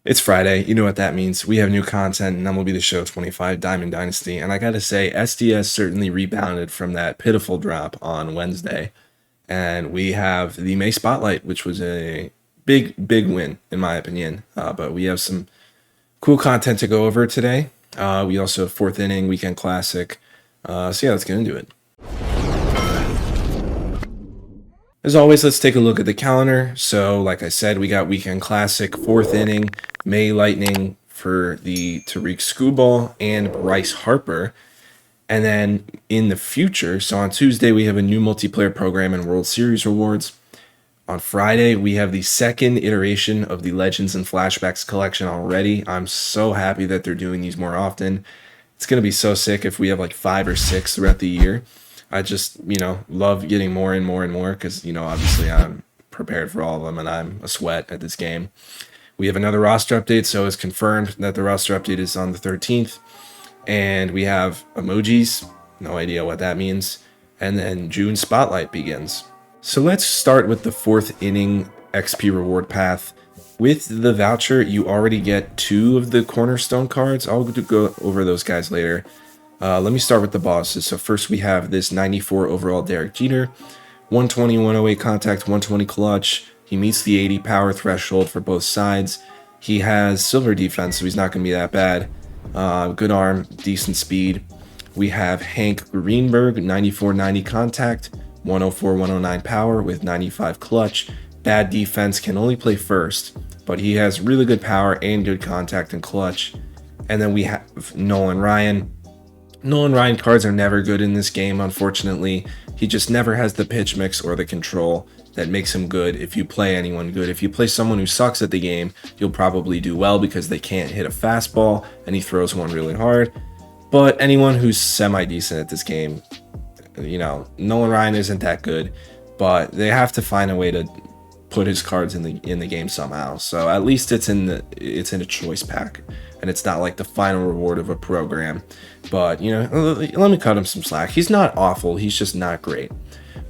It's Friday. You know what that means. We have new content and MLB The Show 25 Diamond Dynasty. And I got to say, SDS certainly rebounded from that pitiful drop on Wednesday. And we have the May Spotlight, which was a big win, in my opinion. But we have some cool content to go over today. We also have fourth inning, weekend classic. So yeah, let's get into it. As always, let's take a look at the calendar. So, like I said, we got Weekend Classic, fourth inning, May Lightning for the Tariq Skubal and Bryce Harper. And then in the future, so on Tuesday, we have a new multiplayer program and World Series rewards. On Friday, we have the second iteration of the Legends and Flashbacks collection already. I'm so happy that they're doing these more often. It's going to be so sick if we have like 5 or 6 throughout the year. I just, love getting more and more and more because, obviously I'm prepared for all of them and I'm a sweat at this game. We have another roster update, so it's confirmed that the roster update is on the 13th. And we have emojis, no idea what that means. And then June Spotlight begins. So let's start with the fourth inning XP reward path. With the voucher, you already get 2 of the cornerstone cards. I'll go over those guys later. Let me start with the bosses. So first we have this 94 overall Derek Jeter, 120, 108 contact, 120 clutch. He meets the 80 power threshold for both sides. He has silver defense, so he's not going to be that bad. Good arm, decent speed. We have Hank Greenberg, 94, 90 contact, 104, 109 power with 95 clutch. Bad defense, can only play first, but he has really good power and good contact and clutch. And then we have Nolan Ryan. Nolan Ryan cards are never good in this game, unfortunately. He just never has the pitch mix or the control that makes him good if you play anyone good. If you play someone who sucks at the game, you'll probably do well because they can't hit a fastball and he throws one really hard. But anyone who's semi-decent at this game, Nolan Ryan isn't that good, but they have to find a way to put his cards in the game somehow. So at least it's in a choice pack, and it's not like the final reward of a program. But let me cut him some slack. He's not awful. He's just not great.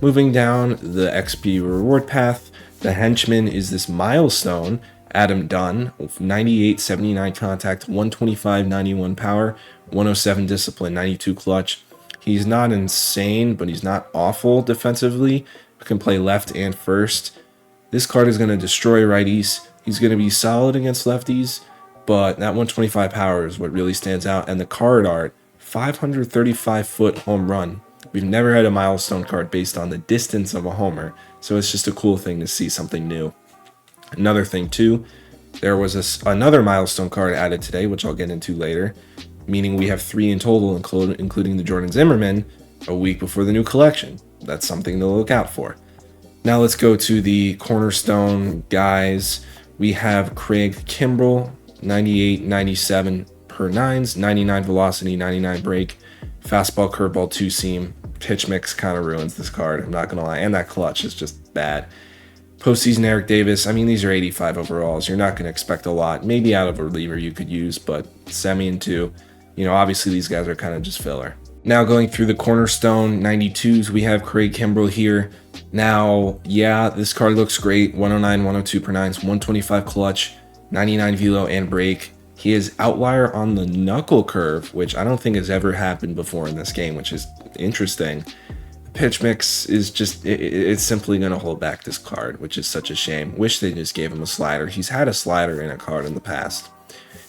Moving down the XP reward path, the henchman is this milestone. Adam Dunn, 98, 79 contact, 125, 91 power, 107 discipline, 92 clutch. He's not insane, but he's not awful defensively. He can play left and first. This card is going to destroy righties. He's going to be solid against lefties, but that 125 power is what really stands out. And the card art, 535-foot home run. We've never had a milestone card based on the distance of a homer, so it's just a cool thing to see something new. Another thing too, there was another milestone card added today, which I'll get into later, meaning we have 3 in total, including the Jordan Zimmerman, a week before the new collection. That's something to look out for. Now let's go to the cornerstone guys. We have Craig Kimbrell, 98, 97 per nines, 99 velocity, 99 break, fastball, curveball, 2-seam. Pitch mix kind of ruins this card, I'm not going to lie. And that clutch is just bad. Postseason Eric Davis, these are 85 overalls. You're not going to expect a lot. Maybe out of a reliever you could use, but Semien too. Obviously these guys are kind of just filler. Now going through the cornerstone 92s, we have Craig Kimbrell here. Now, yeah, this card looks great. 109, 102 per nines, 125 clutch, 99 velo and break. He is outlier on the knuckle curve, which I don't think has ever happened before in this game, which is interesting. The pitch mix is just, it's simply going to hold back this card, which is such a shame. Wish they just gave him a slider. He's had a slider in a card in the past.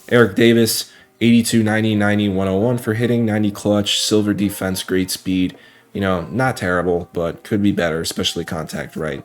Eric Davis, 82, 90, 90, 101 for hitting, 90 clutch, silver defense, great speed. Not terrible, but could be better, especially contact right.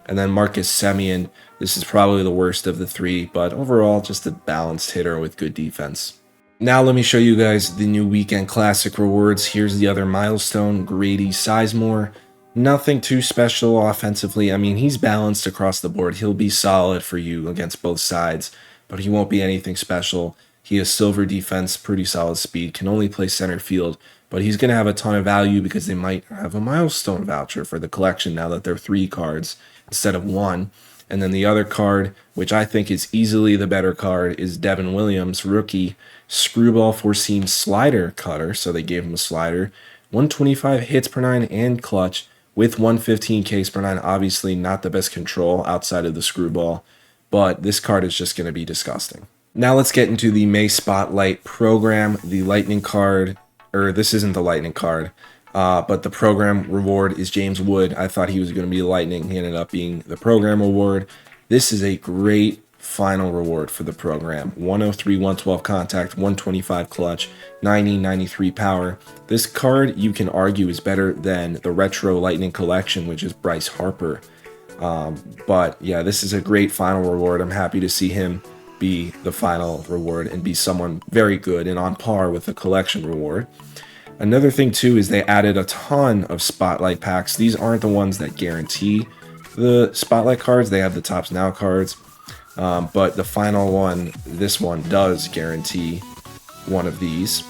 And then Marcus Semien, this is probably the worst of the 3, but overall just a balanced hitter with good defense. Now let me show you guys the new Weekend Classic rewards. Here's the other milestone, Grady Sizemore. Nothing too special offensively. He's balanced across the board. He'll be solid for you against both sides, but he won't be anything special. He has silver defense, pretty solid speed, can only play center field, but he's going to have a ton of value because they might have a milestone voucher for the collection now that they're 3 cards instead of 1. And then the other card, which I think is easily the better card, is Devin Williams, rookie, screwball 4-seam slider cutter, so they gave him a slider, 125 hits per 9 and clutch, with 115 Ks per 9. Obviously not the best control outside of the screwball, but this card is just going to be disgusting. Now let's get into the May Spotlight program. The lightning card, or this isn't the lightning card, but the program reward is James Wood. I thought he was going to be lightning. He ended up being the program award. This is a great final reward for the program. 103, 112 contact, 125 clutch, 90, 93 power. This card, you can argue, is better than the Retro Lightning Collection, which is Bryce Harper. But yeah, this is a great final reward. I'm happy to see him be the final reward and be someone very good and on par with the collection reward. Another thing too is they added a ton of Spotlight packs. These aren't the ones that guarantee the Spotlight cards. They have the Tops Now cards. But the final one, this one does guarantee one of these.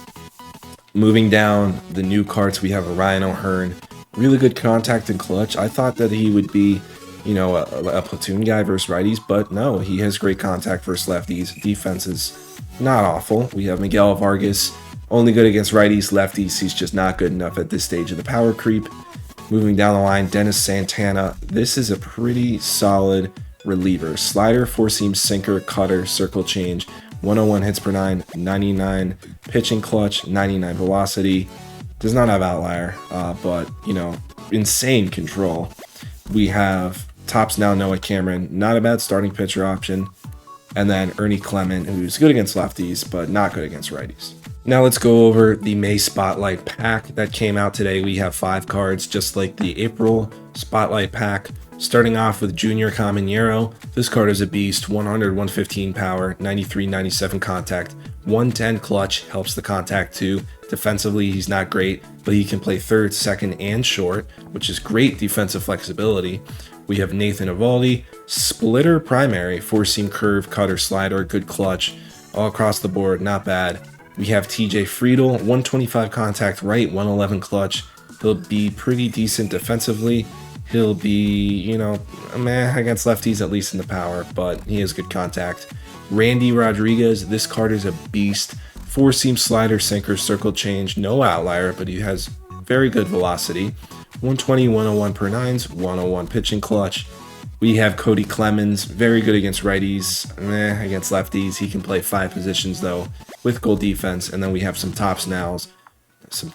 Moving down the new cards, we have a Ryan O'Hearn. Really good contact and clutch. I thought that he would be, you know, a platoon guy versus righties, but no, he has great contact versus lefties. Defense is not awful. We have Miguel Vargas, only good against righties, lefties. He's just not good enough at this stage of the power creep. Moving down the line, Dennis Santana. This is a pretty solid reliever. Slider, four-seam, sinker, cutter, circle change, 101 hits per nine, 99 pitching clutch, 99 velocity. Does not have outlier, but, you know, insane control. We have Tops Now Noah Cameron, not a bad starting pitcher option. And then Ernie Clement, who's good against lefties, but not good against righties. Now let's go over the May Spotlight pack that came out today. We have 5 cards, just like the April Spotlight pack. Starting off with Junior Caminero. This card is a beast. 100, 115 power, 93, 97 contact, 110 clutch, helps the contact too. Defensively, he's not great, but he can play third, second, and short, which is great defensive flexibility. We have Nathan Eovaldi, splitter primary, four-seam curve, cutter, slider, good clutch, all across the board, not bad. We have TJ Friedel, 125 contact right, 111 clutch. He'll be pretty decent defensively. He'll be, you know, meh against lefties, at least in the power, but he has good contact. Randy Rodriguez, this card is a beast. Four-seam slider, sinker, circle change, no outlier, but he has very good velocity. 120, 101 per nines, 101 pitching clutch. We have Cody Clemens, very good against righties, meh against lefties. He can play 5 positions, though, with goal defense. And then we have some Tops Nows. Some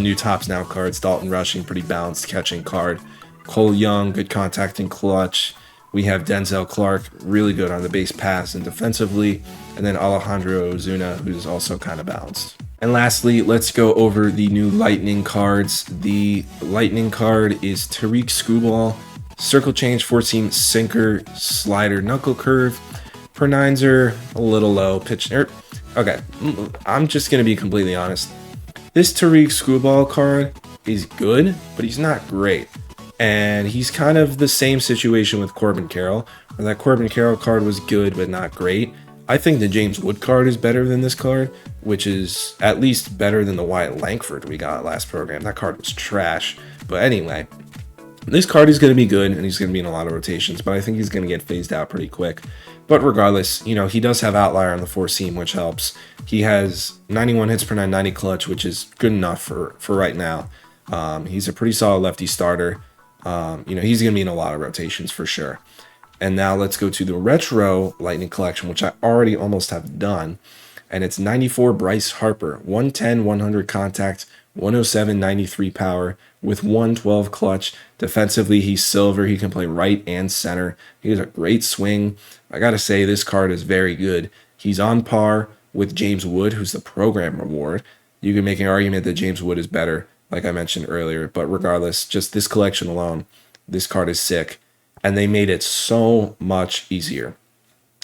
new Tops Now cards. Dalton Rushing, pretty balanced catching card. Cole Young, good contact and clutch. We have Denzel Clark, really good on the base pass and defensively. And then Alejandro Ozuna, who's also kind of balanced. And lastly, let's go over the new Lightning cards. The Lightning card is Tariq Skubal, circle change, four-seam, sinker, slider, knuckle curve. Per nines are a little low. Okay, I'm just going to be completely honest. This Tariq Skubal card is good, but he's not great. And he's kind of the same situation with Corbin Carroll, where that Corbin Carroll card was good, but not great. I think the James Wood card is better than this card, which is at least better than the Wyatt Langford we got last program. That card was trash. But anyway, this card is going to be good, and he's going to be in a lot of rotations, but I think he's going to get phased out pretty quick. But regardless, you know, he does have outlier on the four-seam, which helps. He has 91 hits per 90 clutch, which is good enough for right now. He's a pretty solid lefty starter. You know, he's going to be in a lot of rotations for sure. And now let's go to the Retro Lightning Collection, which I already almost have done. And it's 94 Bryce Harper, 110, 100 contact, 107, 93 power, with 112 clutch. Defensively, he's silver. He can play right and center. He has a great swing. I got to say, this card is very good. He's on par with James Wood, who's the program reward. You can make an argument that James Wood is better, like I mentioned earlier. But regardless, just this collection alone, this card is sick. And they made it so much easier.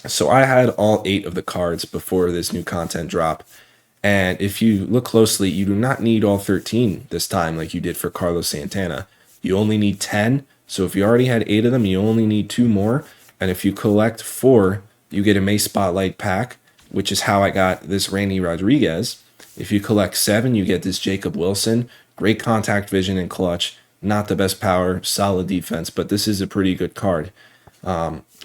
So I had all 8 of the cards before this new content drop. And if you look closely, you do not need all 13 this time like you did for Carlos Santana. You only need 10. So if you already had 8 of them, you only need 2 more. And if you collect 4, you get a May Spotlight pack, which is how I got this Randy Rodriguez. If you collect 7, you get this Jacob Wilson. Great contact vision and clutch. Not the best power, solid defense, but this is a pretty good card.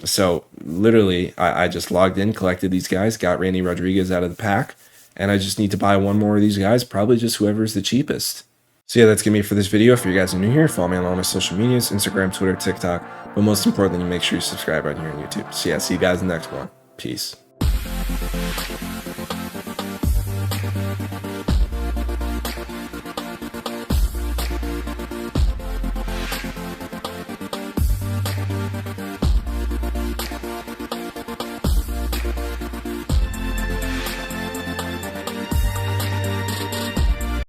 So literally, I just logged in, collected these guys, got Randy Rodriguez out of the pack, and I just need to buy 1 more of these guys, probably just whoever's the cheapest. So yeah, that's going to be it for this video. If you guys are new here, follow me on all my social medias, Instagram, Twitter, TikTok, but most importantly, make sure you subscribe right here on YouTube. So yeah, see you guys in the next one. Peace.